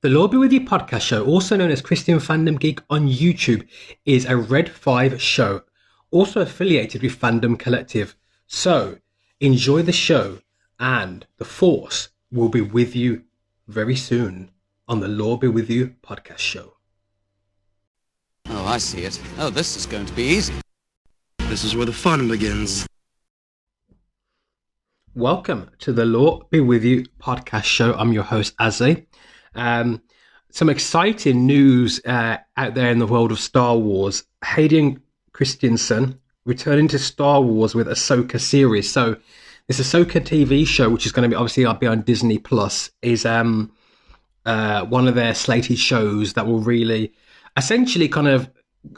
The Lord Be With You podcast show, also known as Christian Fandom Geek on YouTube, is a Red 5 show, also affiliated with Fandom Collective. So, enjoy the show, and the Force will be with you very soon on the Lord Be With You podcast show. Oh, I see it. Oh, this is going to be easy. This is where the fun begins. Welcome to the Lord Be With You podcast show. I'm your host, Azzy. Some exciting news out there in the world of Star Wars. Hayden Christensen returning to Star Wars with Ahsoka series. So this Ahsoka TV show, which is going to be obviously be on Disney Plus, is one of their slated shows that will really essentially kind of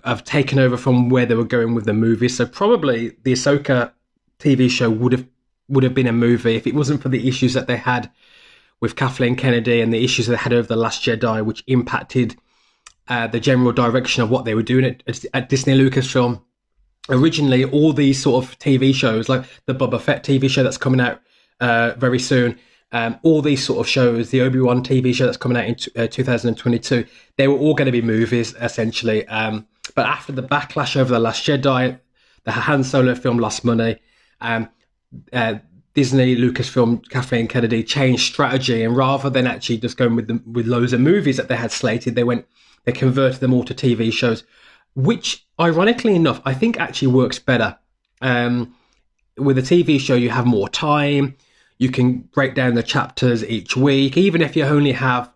have taken over from where they were going with the movies. So probably the Ahsoka TV show would have been a movie if it wasn't for the issues that they had with Kathleen Kennedy and the issues they had over The Last Jedi, which impacted the general direction of what they were doing at Disney Lucasfilm. Originally, all these sort of TV shows, like the Boba Fett TV show that's coming out very soon, all these sort of shows, the Obi Wan TV show that's coming out in 2022, they were all going to be movies, essentially. But after the backlash over The Last Jedi, the Han Solo film lost money, Disney, Lucasfilm, Kathleen Kennedy changed strategy, and rather than actually just going with loads of movies that they had slated, they converted them all to TV shows, which, ironically enough, I think actually works better. With a TV show, you have more time. You can break down the chapters each week, even if you only have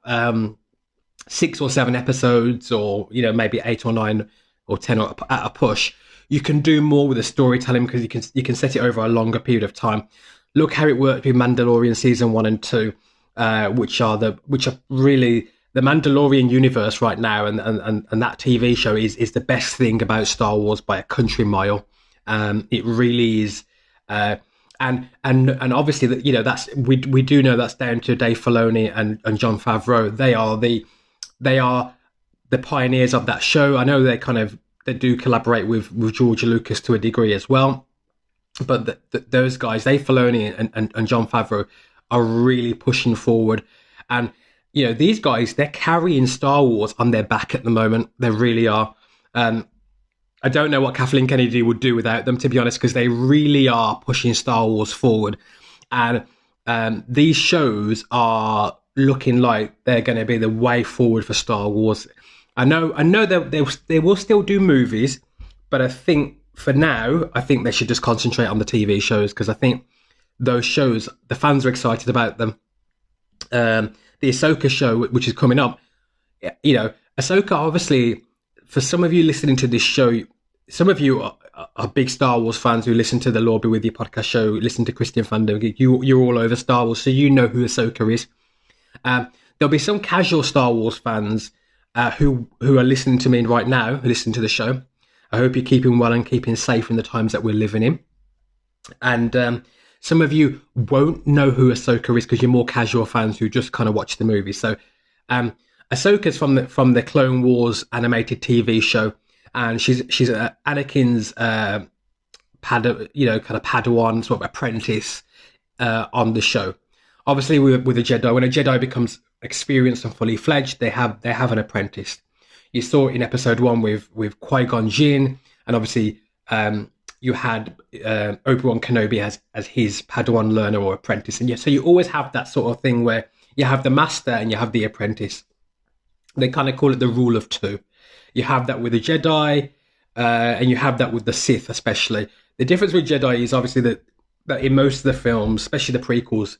6 or 7 episodes, or maybe 8 or 9 or 10 at a push. You can do more with the storytelling because you can set it over a longer period of time. Look how it worked with Mandalorian season 1 and 2, which are really the Mandalorian universe right now, and that TV show is the best thing about Star Wars by a country mile. It really is, and obviously that's we do know that's down to Dave Filoni and Jon Favreau. They are the pioneers of that show. I know they do collaborate with George Lucas to a degree as well. But those guys, Dave Filoni and Jon Favreau, are really pushing forward. And, these guys, they're carrying Star Wars on their back at the moment. They really are. I don't know what Kathleen Kennedy would do without them, to be honest, because they really are pushing Star Wars forward. And these shows are looking like they're going to be the way forward for Star Wars. I know they will still do movies, but I think for now, I think they should just concentrate on the TV shows, because I think those shows, the fans are excited about them. The Ahsoka show, which is coming up, Ahsoka, obviously, for some of you listening to this show, some of you are big Star Wars fans who listen to the Lord Be With You podcast show, listen to Christian Fandom Geek. You're all over Star Wars, so you know who Ahsoka is. There'll be some casual Star Wars fans who are listening to me right now, who listen to the show. I hope you're keeping well and keeping safe in the times that we're living in. And some of you won't know who Ahsoka is because you're more casual fans who just kind of watch the movie. So Ahsoka's from the Clone Wars animated TV show, and she's Anakin's kind of Padawan sort of apprentice on the show. Obviously, with a Jedi, when a Jedi becomes experienced and fully fledged, they have an apprentice. You saw it in episode 1 with Qui-Gon Jinn, and obviously you had Obi Wan Kenobi as his Padawan learner or apprentice, and so you always have that sort of thing where you have the master and you have the apprentice. They kind of call it the rule of 2. You have that with the Jedi, and you have that with the Sith, especially. The difference with Jedi is obviously that in most of the films, especially the prequels,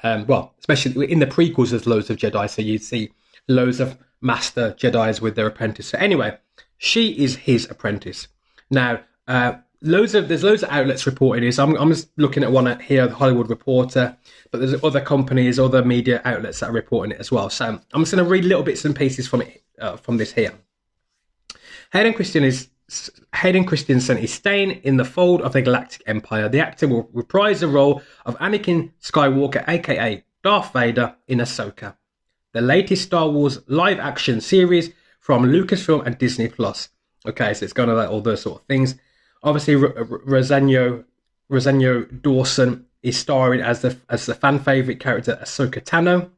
especially in the prequels, there's loads of Jedi, so you'd see loads of master Jedis with their apprentice. So anyway, she is his apprentice. Now, there's loads of outlets reporting this. I'm just looking at one here, the Hollywood Reporter, but there's other companies, other media outlets that are reporting it as well. So I'm just going to read little bits and pieces from it, from this here. Hayden Christensen is staying in the fold of the Galactic Empire. The actor will reprise the role of Anakin Skywalker, aka Darth Vader, in Ahsoka, the latest Star Wars live-action series from Lucasfilm and Disney Plus. Okay, so it's kind of like all those sort of things. Obviously, Rosanio Dawson is starring as the fan favorite character Ahsoka Tano.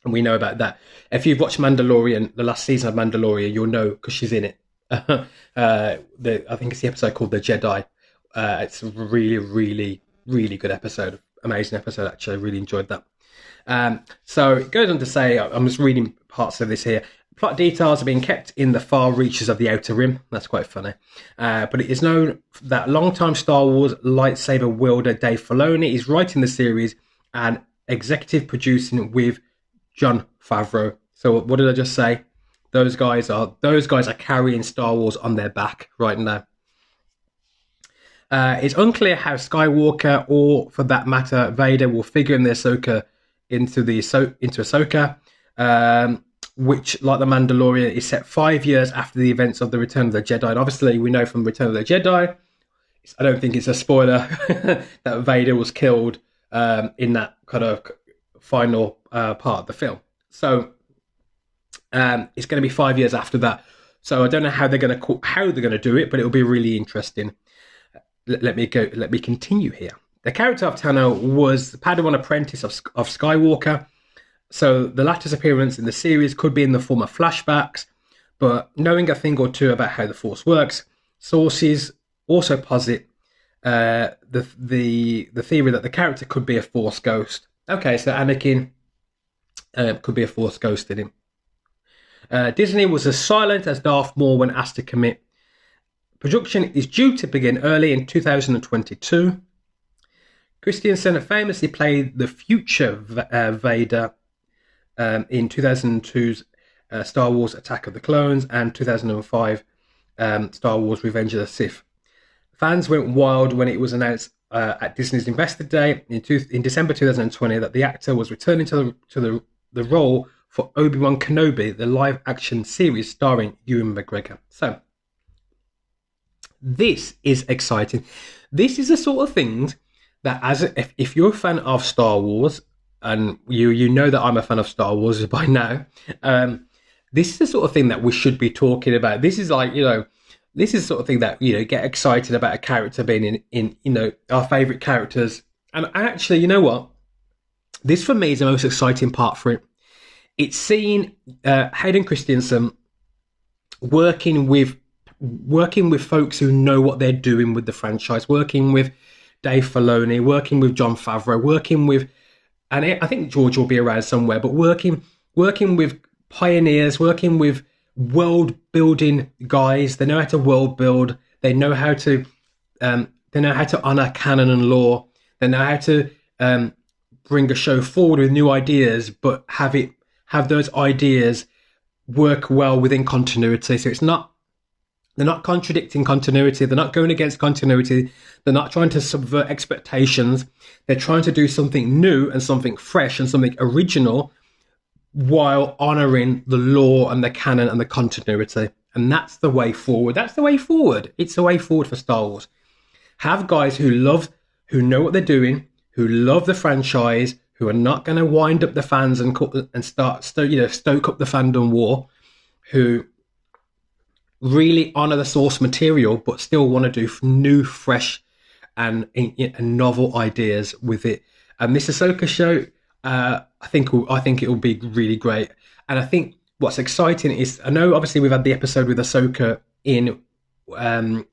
And we know about that. If you've watched Mandalorian, the last season of Mandalorian, you'll know because she's in it. I think it's the episode called The Jedi. It's a really, really, really good episode. Amazing episode, actually. I really enjoyed that. So it goes on to say, I'm just reading parts of this here. Plot details are being kept in the far reaches of the Outer Rim. That's quite funny. But it is known that longtime Star Wars lightsaber wielder Dave Filoni is writing the series and executive producing with Jon Favreau. So what did I just say? Those guys are carrying Star Wars on their back right now. It's unclear how Skywalker, or for that matter Vader, will figure in the Ahsoka into Ahsoka, which, like the Mandalorian, is set 5 years after the events of the Return of the Jedi. And obviously, we know from Return of the Jedi, I don't think it's a spoiler that Vader was killed in that kind of final part of the film. So it's going to be 5 years after that. So I don't know how they're going to do it, but it'll be really interesting. Let me continue here. The character of Tano was the Padawan apprentice of Skywalker. So the latter's appearance in the series could be in the form of flashbacks, but knowing a thing or two about how the Force works, sources also posit the theory that the character could be a Force ghost. Okay, so Anakin could be a Force ghost in him. Disney was as silent as Darth Maul when asked to commit. Production is due to begin early in 2022. Christensen famously played the future Vader in 2002's Star Wars Attack of the Clones and 2005 Star Wars Revenge of the Sith. Fans went wild when it was announced at Disney's Investor Day in December 2020 that the actor was returning to the role for Obi Wan Kenobi, the live-action series starring Ewan McGregor. So, this is exciting. This is the sort of things that, if you're a fan of Star Wars, and you know that I'm a fan of Star Wars by now, this is the sort of thing that we should be talking about. This is like, this is the sort of thing that, get excited about a character being in our favourite characters. And actually, you know what? This for me is the most exciting part for it. It's seeing Hayden Christensen working with folks who know what they're doing with the franchise, working with Dave Filoni, working with Jon Favreau, working with, and I think George will be around somewhere, but working with pioneers, working with world building guys. They know how to world build. They know how to honor canon and lore. They know how to bring a show forward with new ideas, but have those ideas work well within continuity. So they're not contradicting continuity. They're not going against continuity. They're not trying to subvert expectations. They're trying to do something new and something fresh and something original while honouring the lore and the canon and the continuity. And that's the way forward. That's the way forward. It's the way forward for Star Wars. Have guys who know what they're doing, who love the franchise, who are not going to wind up the fans and start stoke up the fandom war, who really honour the source material, but still want to do new, fresh, and novel ideas with it. And this Ahsoka show, I think it will be really great. And I think what's exciting is, I know obviously we've had the episode with Ahsoka in The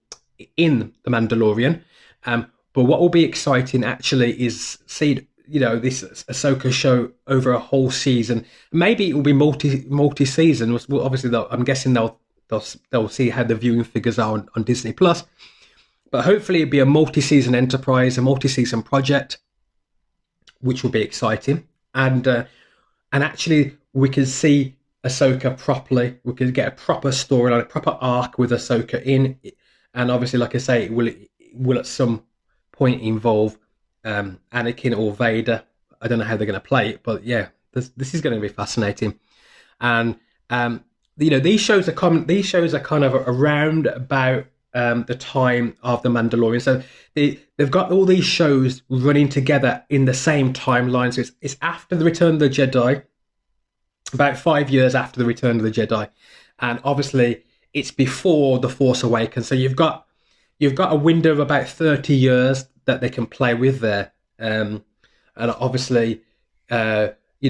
Mandalorian, but what will be exciting actually is see this Ahsoka show over a whole season. Maybe it will be multi-season. Well, obviously, I'm guessing they'll see how the viewing figures are on Disney Plus. But hopefully it'll be a multi-season enterprise, a multi-season project, which will be exciting. And actually we can see Ahsoka properly. We can get a proper storyline, a proper arc with Ahsoka in. And obviously, like I say, it will at some point involve Anakin or Vader. I don't know how they're going to play it, but yeah, this is going to be fascinating. And these shows are kind of around about the time of The Mandalorian. So they've got all these shows running together in the same timeline. So it's after the Return of the Jedi, about 5 years after the Return of the Jedi, and obviously it's before The Force Awakens. So you've got a window of about 30 years that they can play with there, and obviously we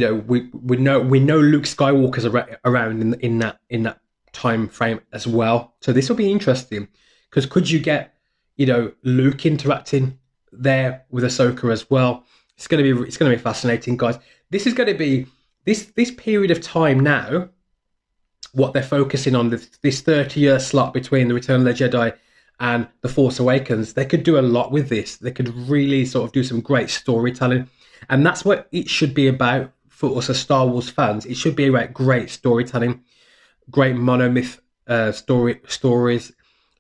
know Luke Skywalker's around in that time frame as well. So this will be interesting, because could you get Luke interacting there with Ahsoka as well? It's going to be fascinating, guys. This is going to be this period of time now. What they're focusing on, this 30-year slot between the Return of the Jedi and The Force Awakens, they could do a lot with this. They could really sort of do some great storytelling, and that's what it should be about for us as Star Wars fans. It should be about great storytelling, great monomyth stories,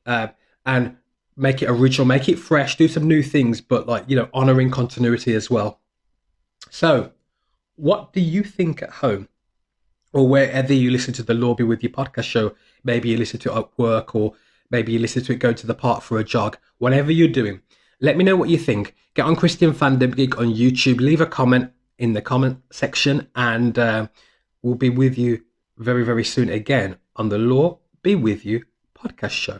and make it original, make it fresh, do some new things, but honouring continuity as well. So, what do you think at home, or wherever you listen to the Lord Be With You podcast show? Maybe you listen to it at work, or maybe you listen to it going to the park for a jog. Whatever you're doing, let me know what you think. Get on Christian Fandom Geek on YouTube. Leave a comment in the comment section, and we'll be with you very, very soon again on the Lord Be With You podcast show.